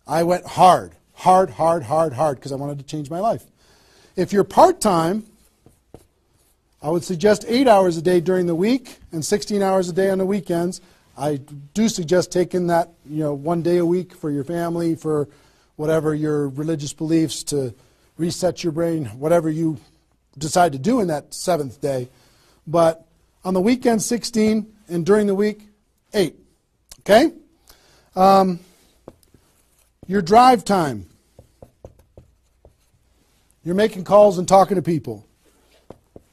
I went hard, because I wanted to change my life. If you're part-time, I would suggest 8 hours a day during the week and 16 hours a day on the weekends. I do suggest taking that, 1 day a week for your family, for whatever your religious beliefs, to reset your brain, whatever you decide to do in that 7th day. But on the weekend, 16, and during the week, 8. Okay? Your drive time. You're making calls and talking to people.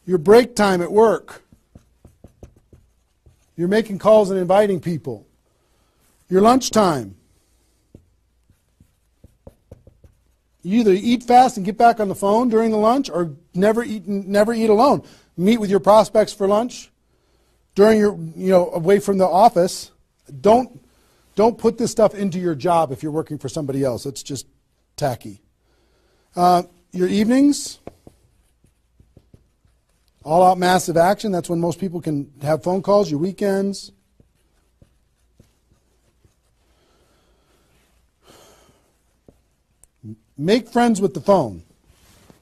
Your break time at work. You're making calls and inviting people. Your lunch time. You either eat fast and get back on the phone during the lunch, or never eat alone. Meet with your prospects for lunch during your, away from the office. Don't put this stuff into your job if you're working for somebody else. It's just tacky. Your evenings. All-out massive action, that's when most people can have phone calls. Your weekends. Make friends with the phone.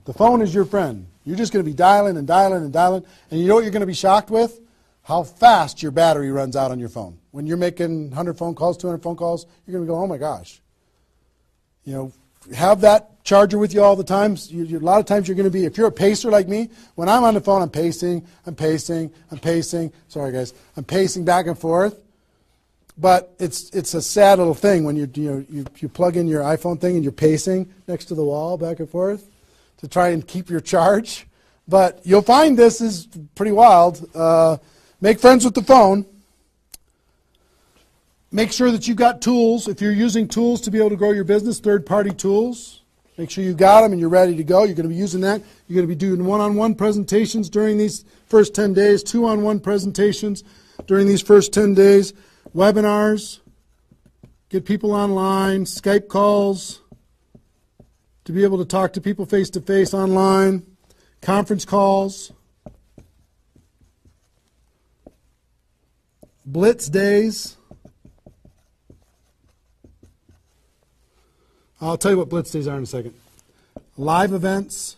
The phone is your friend. You're just going to be dialing and dialing and dialing. And you know what you're going to be shocked with? How fast your battery runs out on your phone. When you're making 100 phone calls, 200 phone calls, you're going to go, oh my gosh. have that charger with you all the time. A lot of times you're going to be, if you're a pacer like me, when I'm on the phone, I'm pacing. Sorry, guys. I'm pacing back and forth. But it's a sad little thing when you plug in your iPhone thing and you're pacing next to the wall back and forth to try and keep your charge. But you'll find this is pretty wild. Make friends with the phone. Make sure that you've got tools. If you're using tools to be able to grow your business, third-party tools, make sure you've got them and you're ready to go. You're going to be using that. You're going to be doing one-on-one presentations during these first 10 days, two-on-one presentations during these first 10 days, webinars, get people online, Skype calls, to be able to talk to people face-to-face online, conference calls, blitz days. I'll tell you what blitz days are in a second. Live events.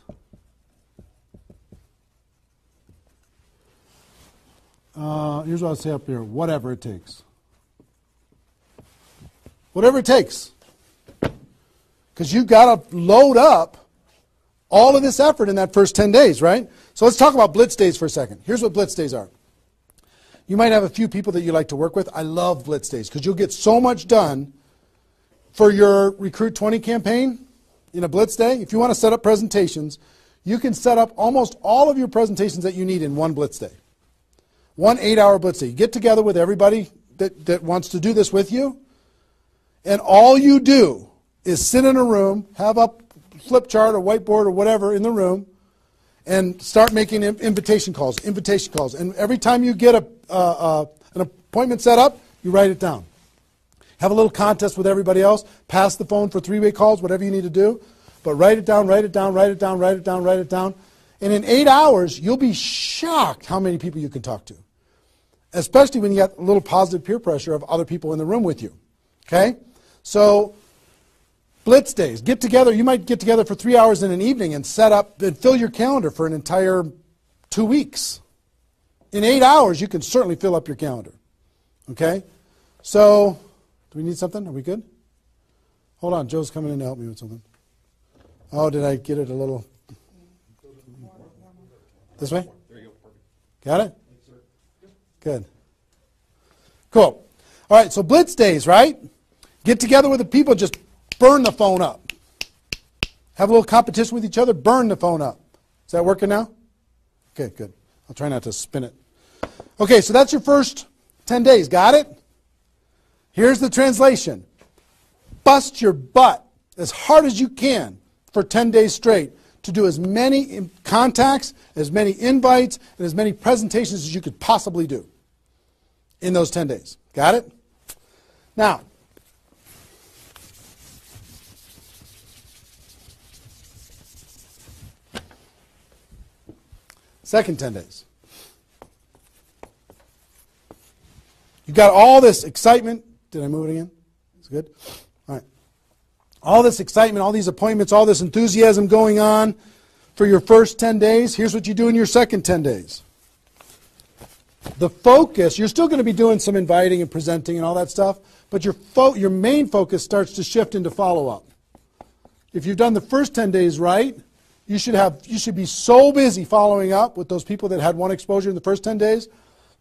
Here's what I'll say up here. Whatever it takes. Whatever it takes. Because you've got to load up all of this effort in that first 10 days, right? So let's talk about blitz days for a second. Here's what blitz days are. You might have a few people that you like to work with. I love blitz days because you'll get so much done for your Recruit 20 campaign in a blitz day. If you want to set up presentations, you can set up almost all of your presentations that you need in one blitz day. 1 8-hour blitz day. You get together with everybody that wants to do this with you, and all you do is sit in a room, have a flip chart or whiteboard or whatever in the room, and start making invitation calls. And every time you get an appointment set up, you write it down. Have a little contest with everybody else. Pass the phone for 3-way calls, whatever you need to do. But write it down. And in 8 hours, you'll be shocked how many people you can talk to. Especially when you got a little positive peer pressure of other people in the room with you. Okay? So, blitz days. Get together. You might get together for 3 hours in an evening and set up and fill your calendar for an entire 2 weeks. In 8 hours, you can certainly fill up your calendar. Okay? So, do we need something? Are we good? Hold on. Joe's coming in to help me with something. Oh, did I get it a little? This way? There you go. Perfect. Got it? Good. Cool. All right, so blitz days, right? Get together with the people, just burn the phone up. Have a little competition with each other, burn the phone up. Is that working now? Okay, good. I'll try not to spin it. Okay, so that's your first 10 days. Got it? Here's the translation. Bust your butt as hard as you can for 10 days straight to do as many contacts, as many invites, and as many presentations as you could possibly do in those 10 days. Got it? Now, second 10 days. You got all this excitement. Did I move it again? It's good? All right. All this excitement, all these appointments, all this enthusiasm going on for your first 10 days. Here's what you do in your second 10 days. The focus, you're still going to be doing some inviting and presenting and all that stuff, but your main focus starts to shift into follow-up. If you've done the first 10 days right, you should be so busy following up with those people that had one exposure in the first 10 days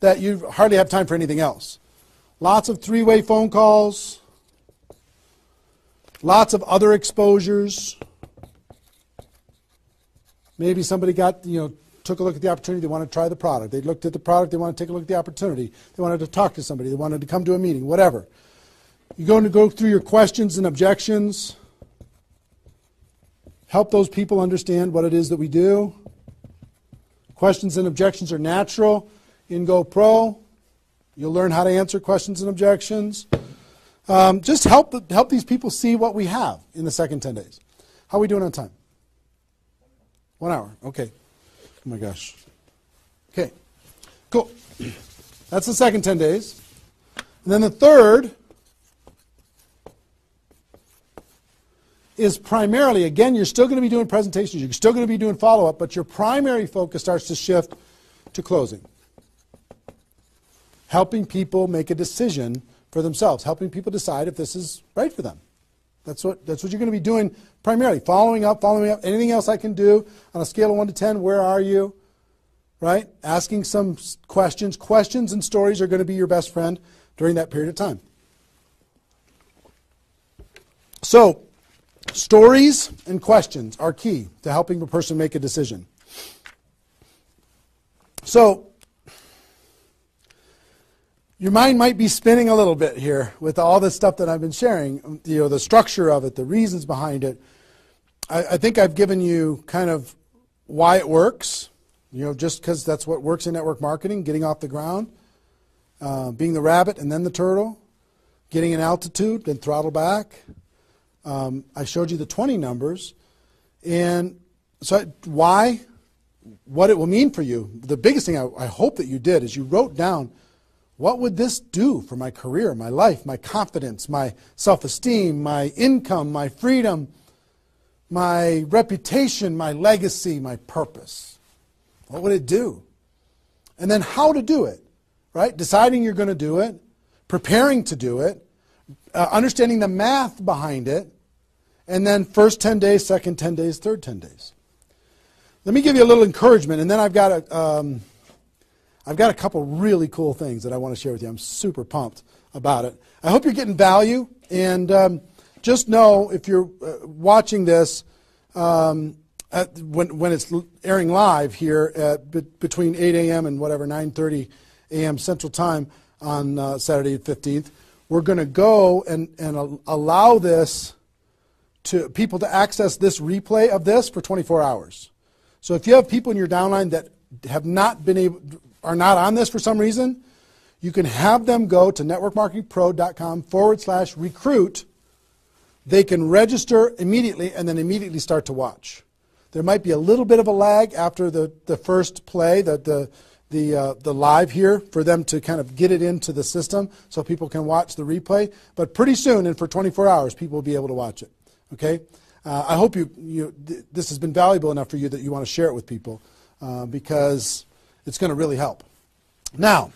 that you hardly have time for anything else. Lots of 3-way phone calls, lots of other exposures. Maybe somebody took a look at the opportunity, they want to try the product. They looked at the product, they want to take a look at the opportunity. They wanted to talk to somebody, they wanted to come to a meeting, whatever. You're going to go through your questions and objections. Help those people understand what it is that we do. Questions and objections are natural in GoPro. You'll learn how to answer questions and objections. Just help these people see what we have in the second 10 days. How are we doing on time? 1 hour. Okay. Oh my gosh. Okay. Cool. That's the second 10 days. And then the third is primarily, again, you're still going to be doing presentations, you're still going to be doing follow-up, but your primary focus starts to shift to closing. Helping people make a decision for themselves, helping people decide if this is right for them. That's what you're going to be doing primarily. Following up. Anything else I can do on a scale of 1 to 10, where are you? Right? Asking some questions. Questions and stories are going to be your best friend during that period of time. So, stories and questions are key to helping a person make a decision. So, your mind might be spinning a little bit here with all this stuff that I've been sharing, the structure of it, the reasons behind it. I think I've given you kind of why it works, just because that's what works in network marketing, getting off the ground, being the rabbit and then the turtle, getting an altitude, then throttle back. I showed you the 20 numbers. And so why, what it will mean for you. The biggest thing I hope that you did is you wrote down, what would this do for my career, my life, my confidence, my self-esteem, my income, my freedom, my reputation, my legacy, my purpose? What would it do? And then how to do it, right? Deciding you're going to do it, preparing to do it, understanding the math behind it, and then first 10 days, second 10 days, third 10 days. Let me give you a little encouragement, and then I've got a couple really cool things that I want to share with you. I'm super pumped about it. I hope you're getting value, and just know if you're watching this when it's airing live here at between 8 a.m. and 9:30 a.m. Central Time on Saturday the 15th, we're going to go and allow this to people to access this replay of this for 24 hours. So if you have people in your downline that have not been able, are not on this for some reason, you can have them go to networkmarketingpro.com/recruit. They can register immediately and then immediately start to watch. There might be a little bit of a lag after the first play, the live here, for them to kind of get it into the system so people can watch the replay. But pretty soon, and for 24 hours, people will be able to watch it. Okay? I hope this has been valuable enough for you that you want to share it with people because it's going to really help. Now,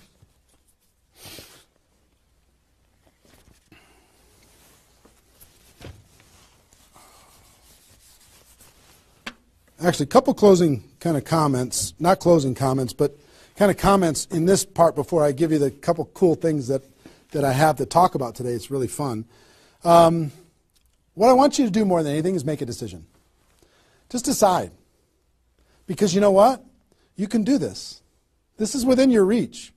actually, a couple closing kind of comments, not closing comments, but kind of comments in this part before I give you the couple cool things that I have to talk about today. It's really fun. What I want you to do more than anything is make a decision. Just decide. Because you know what? You can do this. This is within your reach.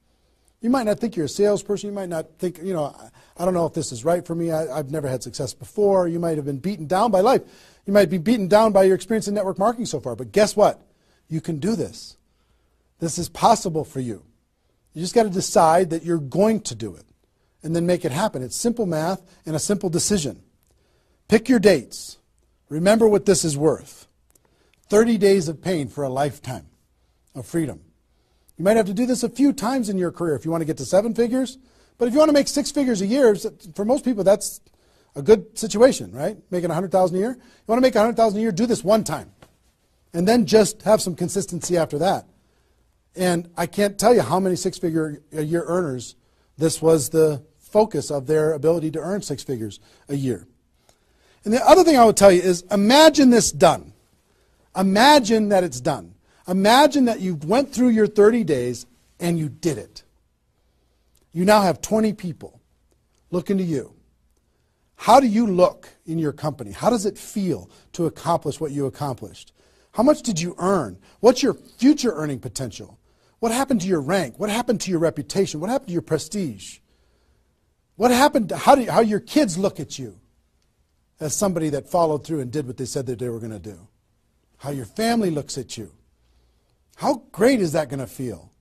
You might not think you're a salesperson. You might not think, I don't know if this is right for me. I've never had success before. You might have been beaten down by life. You might be beaten down by your experience in network marketing so far. But guess what? You can do this. This is possible for you. You just got to decide that you're going to do it and then make it happen. It's simple math and a simple decision. Pick your dates. Remember what this is worth. 30 days of pain for a lifetime of freedom. You might have to do this a few times in your career if you want to get to 7 figures. But if you want to make 6 figures a year, for most people that's a good situation, right? Making $100,000 a year. You want to make $100,000 a year, do this one time. And then just have some consistency after that. And I can't tell you how many 6-figure a year earners this was the focus of their ability to earn 6 figures a year. And the other thing I would tell you is imagine this done. Imagine that it's done. Imagine that you went through your 30 days and you did it. You now have 20 people looking to you. How do you look in your company? How does it feel to accomplish what you accomplished? How much did you earn? What's your future earning potential? What happened to your rank? What happened to your reputation? What happened to your prestige? What happened to how your kids look at you as somebody that followed through and did what they said that they were going to do? How your family looks at you? How great is that going to feel?